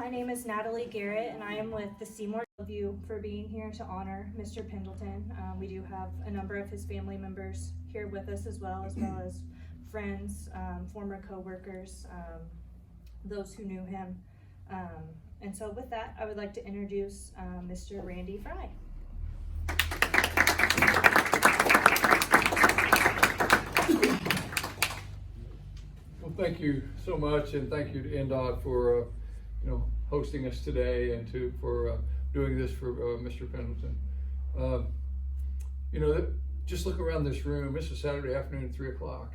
My name is Natalie Garrett, and I am with the Seymour. Thank you for being here to honor Mr. Pendleton. We do have a number of his family members here with us as well as friends, former co-workers, those who knew him. And so with that, I would like to introduce Mr. Randy Fry. Well, thank you so much, and thank you to NDOT for hosting us today, and for doing this for Mr. Pendleton. Just look around this room. This is Saturday afternoon at 3 o'clock.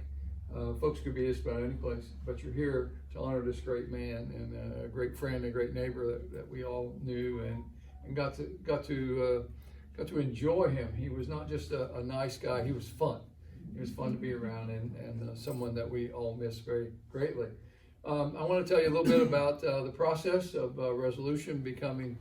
Folks could be just about any place, but you're here to honor this great man and a great friend, a great neighbor that we all knew and got to enjoy him. He was not just a nice guy; he was fun. He was fun to be around, and someone that we all miss very greatly. I want to tell you a little bit about the process of resolution becoming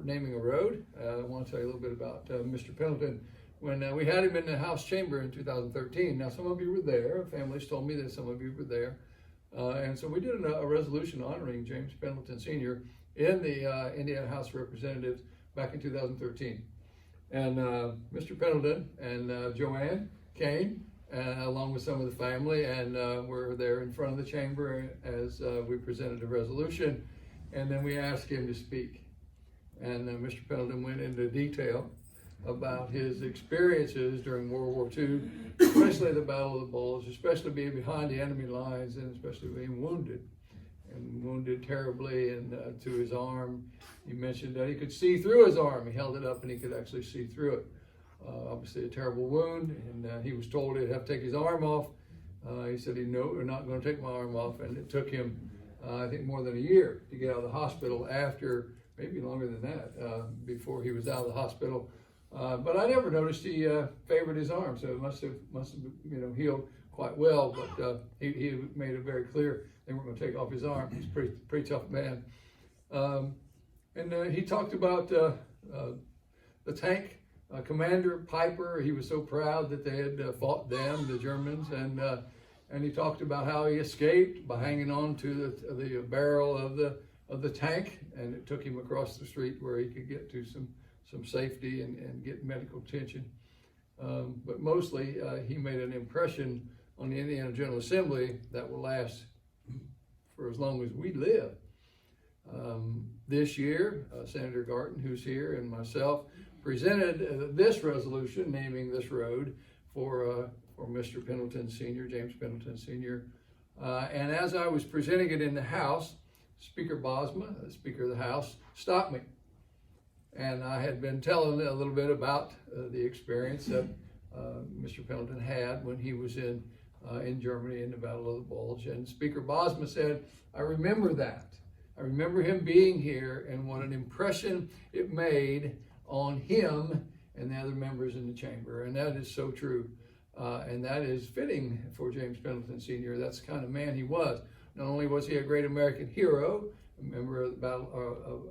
naming a road. I want to tell you a little bit about Mr. Pendleton. When we had him in the House chamber in 2013, now some of you were there, families told me that some of you were there, and so we did a resolution honoring James Pendleton Sr. in the Indiana House of Representatives back in 2013. And Mr. Pendleton and Joanne came along with some of the family, and were there in front of the chamber as we presented a resolution, and then we asked him to speak. And Mr. Pendleton went into detail about his experiences during World War II, especially the Battle of the Bulge, especially being behind the enemy lines, and especially being wounded terribly, and to his arm. He mentioned that he could see through his arm. He held it up and he could actually see through it. Obviously a terrible wound, and he was told he'd have to take his arm off. He said, no, we're not going to take my arm off, and it took him, I think, more than a year to get out of the hospital, after, maybe longer than that, before he was out of the hospital. But I never noticed he favored his arm, so it must have healed quite well. But he made it very clear they weren't going to take off his arm. He's a pretty tough man. And he talked about the tank commander Piper. He was so proud that they had fought them, the Germans, and he talked about how he escaped by hanging on to the barrel of the tank, and it took him across the street where he could get to some safety and get medical attention. But mostly he made an impression on the Indiana General Assembly that will last for as long as we live. This year, Senator Garton, who's here, and myself presented this resolution naming this road for Mr. Pendleton Sr., James Pendleton Sr. And as I was presenting it in the House, Speaker Bosma, the Speaker of the House, stopped me. And I had been telling a little bit about the experience that Mr. Pendleton had when he was in Germany in the Battle of the Bulge. And Speaker Bosma said, I remember that. I remember him being here and what an impression it made on him and the other members in the chamber. And that is so true. And that is fitting for James Pendleton Sr. That's the kind of man he was. Not only was he a great American hero, a member of the battle,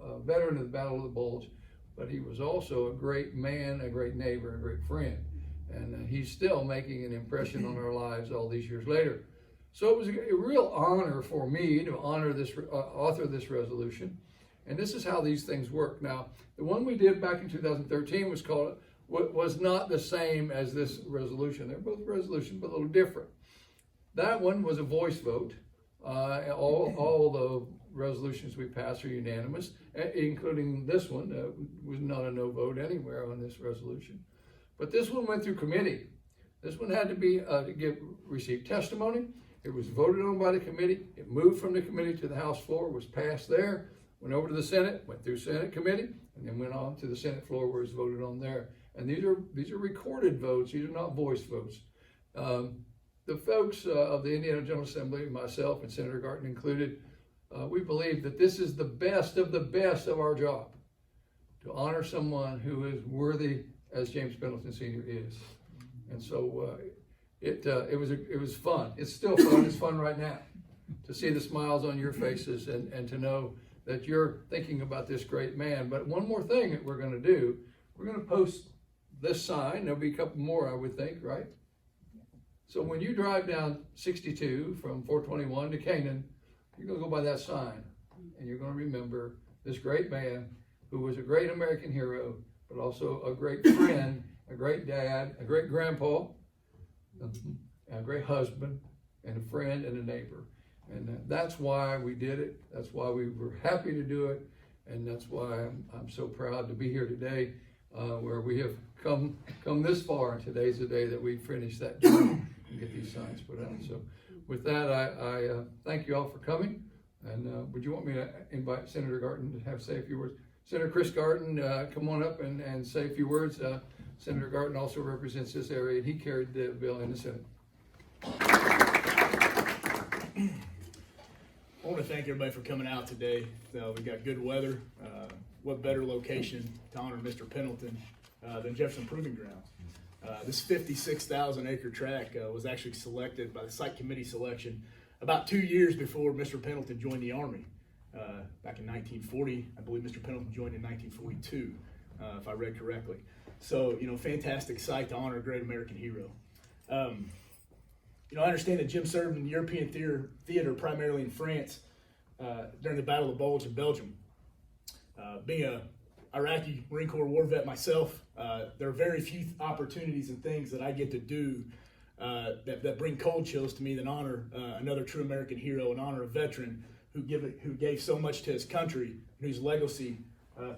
a veteran of the Battle of the Bulge, but he was also a great man, a great neighbor, a great friend. And he's still making an impression on our lives all these years later. So it was a real honor for me to honor this, author this resolution. And this is how these things work. Now, the one we did back in 2013 was not the same as this resolution. They're both resolutions, but a little different. That one was a voice vote. All the resolutions we passed are unanimous, including this one. Was not a no vote anywhere on this resolution. But this one went through committee. This one had to be receive testimony. It was voted on by the committee. It moved from the committee to the House floor, was passed there, went over to the Senate, went through Senate committee, and then went on to the Senate floor where it was voted on there. And these are recorded votes. These are not voice votes. The folks of the Indiana General Assembly, myself and Senator Garton included, we believe that this is the best of our job, to honor someone who is worthy as James Pendleton Sr. is. And so it was fun. It's still fun. It's fun right now to see the smiles on your faces and to know that you're thinking about this great man. But one more thing that we're going to do, we're going to post this sign. There'll be a couple more, I would think, right? So when you drive down 62 from 421 to Canaan, you're going to go by that sign. and you're going to remember this great man who was a great American hero, but also a great friend, a great dad, a great grandpa, a great husband, and a friend and a neighbor. And that's why we did it. That's why we were happy to do it. And that's why I'm so proud to be here today, where we have come this far. And today's the day that we finish that journey and get these signs put out. So with that, I thank you all for coming. And would you want me to invite Senator Garton to say a few words? Senator Chris Garton, come on up and say a few words. Senator Garton also represents this area, and he carried the bill in the Senate. I want to thank everybody for coming out today. We got good weather. What better location to honor Mr. Pendleton than Jefferson Proving Grounds? This 56,000 acre tract was actually selected by the site committee selection about 2 years before Mr. Pendleton joined the Army. Back in 1940, I believe Mr. Pendleton joined in 1942, if I read correctly. So, fantastic site to honor a great American hero. I understand that Jim served in the European theater primarily in France during the Battle of the Bulge in Belgium. Being a Iraqi Marine Corps war vet myself, there are very few opportunities and things that I get to do that bring cold chills to me than honor another true American hero and honor a veteran who gave so much to his country and whose legacy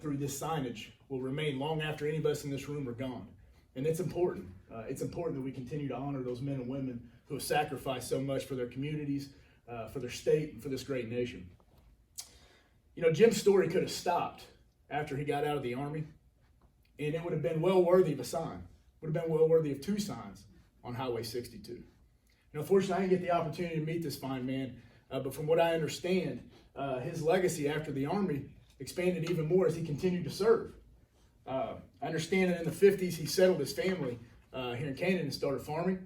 through this signage will remain long after any of us in this room are gone. And it's important. It's important that we continue to honor those men and women who have sacrificed so much for their communities, for their state, and for this great nation. Jim's story could have stopped after he got out of the Army, and it would have been well worthy of a sign. It would have been well worthy of 2 signs on Highway 62. Fortunately, I didn't get the opportunity to meet this fine man, but from what I understand, his legacy after the Army expanded even more as he continued to serve. I understand that in the 50s, he settled his family here in Canaan and started farming.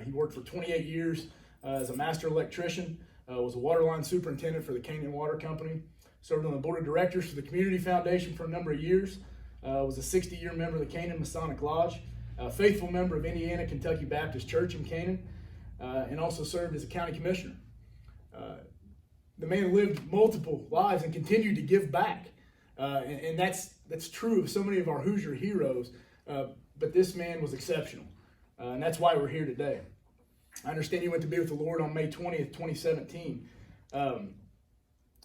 He worked for 28 years as a master electrician, was a water line superintendent for the Canaan Water Company, served on the board of directors for the Community Foundation for a number of years, was a 60-year member of the Canaan Masonic Lodge, a faithful member of Indiana Kentucky Baptist Church in Canaan, and also served as a county commissioner. The man lived multiple lives and continued to give back, and that's true of so many of our Hoosier heroes, but this man was exceptional. And that's why we're here today. I understand you went to be with the Lord on May 20th, 2017. The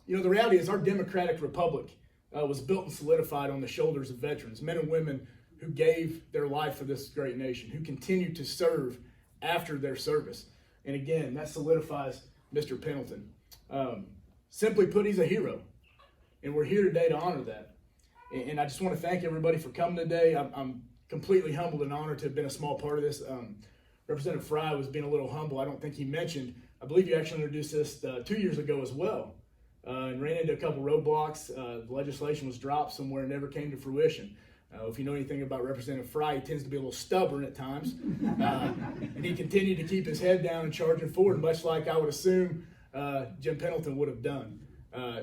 reality is our democratic republic was built and solidified on the shoulders of veterans, men and women who gave their life for this great nation, who continued to serve after their service. And again, that solidifies Mr. Pendleton. Simply put, he's a hero. And we're here today to honor that. And I just want to thank everybody for coming today. I'm completely humbled and honored to have been a small part of this. Representative Fry was being a little humble. I don't think he mentioned, I believe you actually introduced this 2 years ago as well, and ran into a couple roadblocks. The legislation was dropped somewhere and never came to fruition. If you know anything about Representative Fry, he tends to be a little stubborn at times, and he continued to keep his head down and charging forward, much like I would assume Jim Pendleton would have done.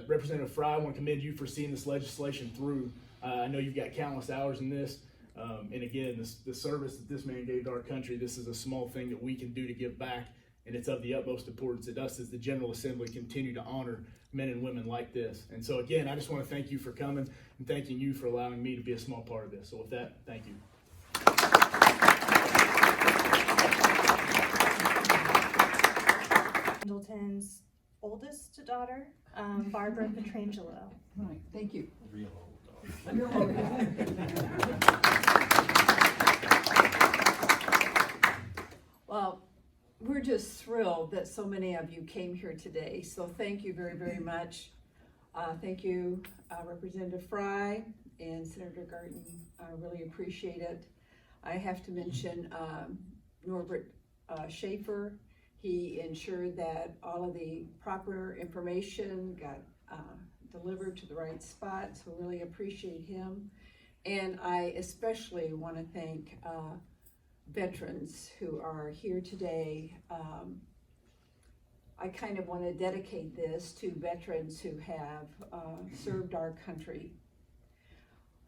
Representative Fry, I want to commend you for seeing this legislation through. I know you've got countless hours in this. And again, the service that this man gave to our country, this is a small thing that we can do to give back, and it's of the utmost importance that us as the General Assembly continue to honor men and women like this. And so again, I just want to thank you for coming and thanking you for allowing me to be a small part of this. So with that, thank you. Pendleton's oldest daughter, Barbara Petrangelo. Right, thank you. Real old dog. Well, we're just thrilled that so many of you came here today. So thank you very, very much. Thank you, Representative Fry and Senator Garton. I really appreciate it. I have to mention Norbert Schaefer. He ensured that all of the proper information got delivered to the right spot, so really appreciate him. And I especially want to thank veterans who are here today. I kind of want to dedicate this to veterans who have served our country.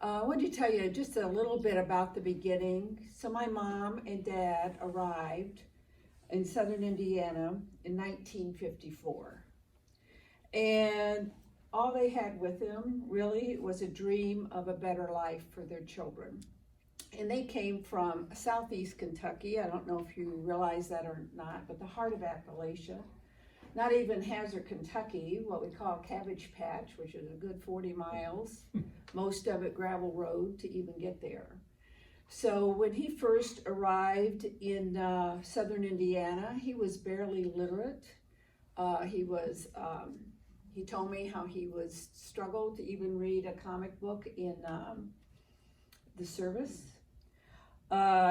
I want to tell you just a little bit about the beginning. So my mom and dad arrived in southern Indiana in 1954. And all they had with them really was a dream of a better life for their children. And they came from southeast Kentucky. I don't know if you realize that or not, but the heart of Appalachia. Not even Hazard, Kentucky, what we call Cabbage Patch, which is a good 40 miles, most of it gravel road to even get there. So when he first arrived in southern Indiana, he was barely literate. He told me how he was struggled to even read a comic book in the service.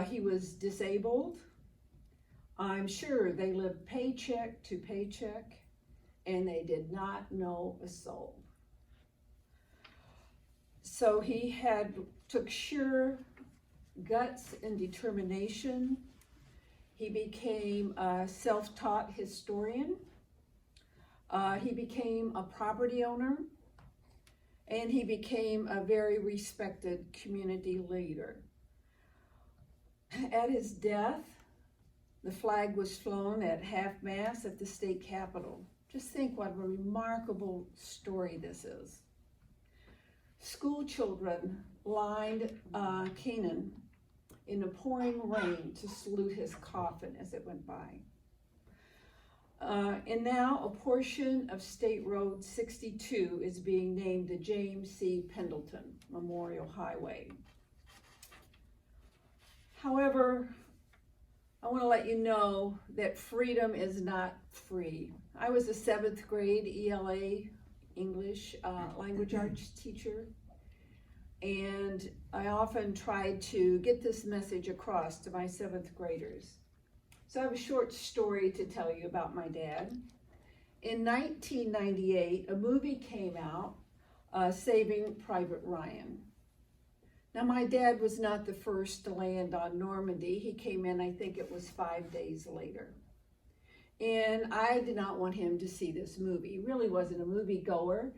He was disabled. I'm sure they lived paycheck to paycheck, and they did not know a soul. So he took sheer guts and determination. He became a self-taught historian. He became a property owner, and he became a very respected community leader. At his death, the flag was flown at half-mast at the state capitol. Just think what a remarkable story this is. School children lined Canaan in the pouring rain to salute his coffin as it went by. And now a portion of State Road 62 is being named the James C. Pendleton Memorial Highway. However, I want to let you know that freedom is not free. I was a 7th grade ELA English language arts teacher, and I often tried to get this message across to my 7th graders. So I have a short story to tell you about my dad. In 1998, a movie came out, Saving Private Ryan. Now, my dad was not the first to land on Normandy. He came in, I think it was 5 days later. And I did not want him to see this movie. He really wasn't a movie goer,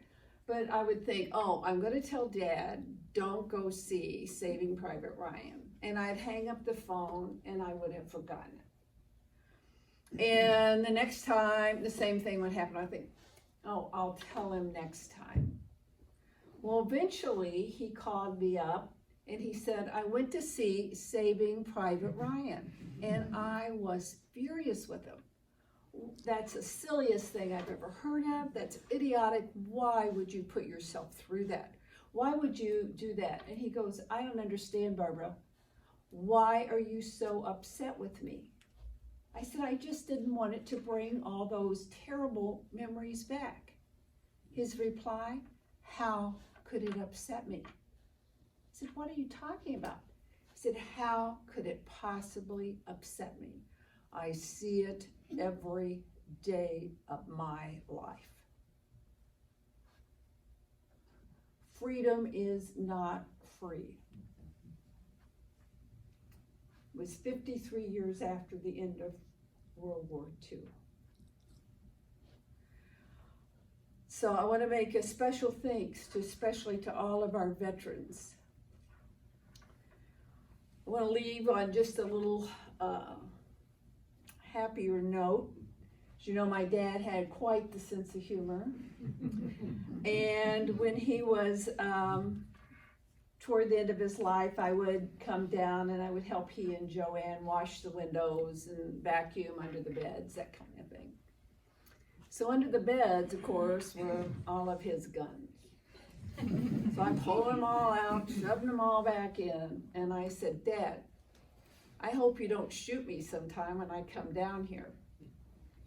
but I would think, oh, I'm going to tell Dad, don't go see Saving Private Ryan. And I'd hang up the phone and I would have forgotten it. And the next time, the same thing would happen. I think, oh, I'll tell him next time. Well, eventually he called me up and he said, I went to see Saving Private Ryan, and I was furious with him. That's the silliest thing I've ever heard of. That's idiotic. Why would you put yourself through that? Why would you do that? And he goes, I don't understand, Barbara. Why are you so upset with me? I said, I just didn't want it to bring all those terrible memories back. His reply, how could it upset me? I said, what are you talking about? He said, how could it possibly upset me? I see it every day of my life. Freedom is not free. It was 53 years after the end of World War II. So I want to make a special thanks especially to all of our veterans. I want to leave on just a little happier note. As you know, my dad had quite the sense of humor. And when he was toward the end of his life, I would come down and I would help he and Joanne wash the windows and vacuum under the beds, that kind of thing. So under the beds, of course, were all of his guns. So I pulled them all out, shoved them all back in, and I said, Dad, I hope you don't shoot me sometime when I come down here.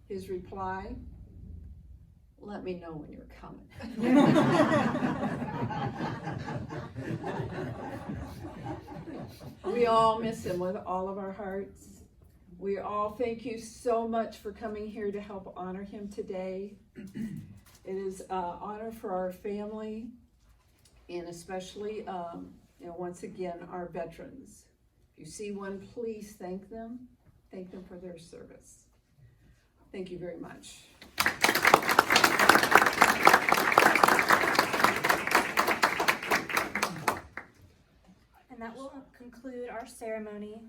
His reply, let me know when you're coming. We all miss him with all of our hearts. We all thank you so much for coming here to help honor him today. It is an honor for our family, and especially, once again, our veterans. If you see one, please thank them. Thank them for their service. Thank you very much. And that will conclude our ceremony.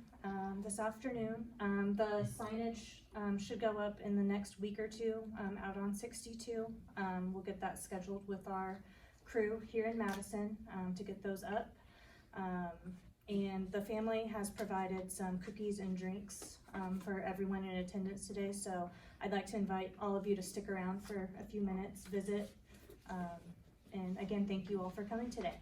this afternoon. The signage should go up in the next week or two out on 62. We'll get that scheduled with our crew here in Madison to get those up. And the family has provided some cookies and drinks for everyone in attendance today. So I'd like to invite all of you to stick around for a few minutes, visit. And again, thank you all for coming today.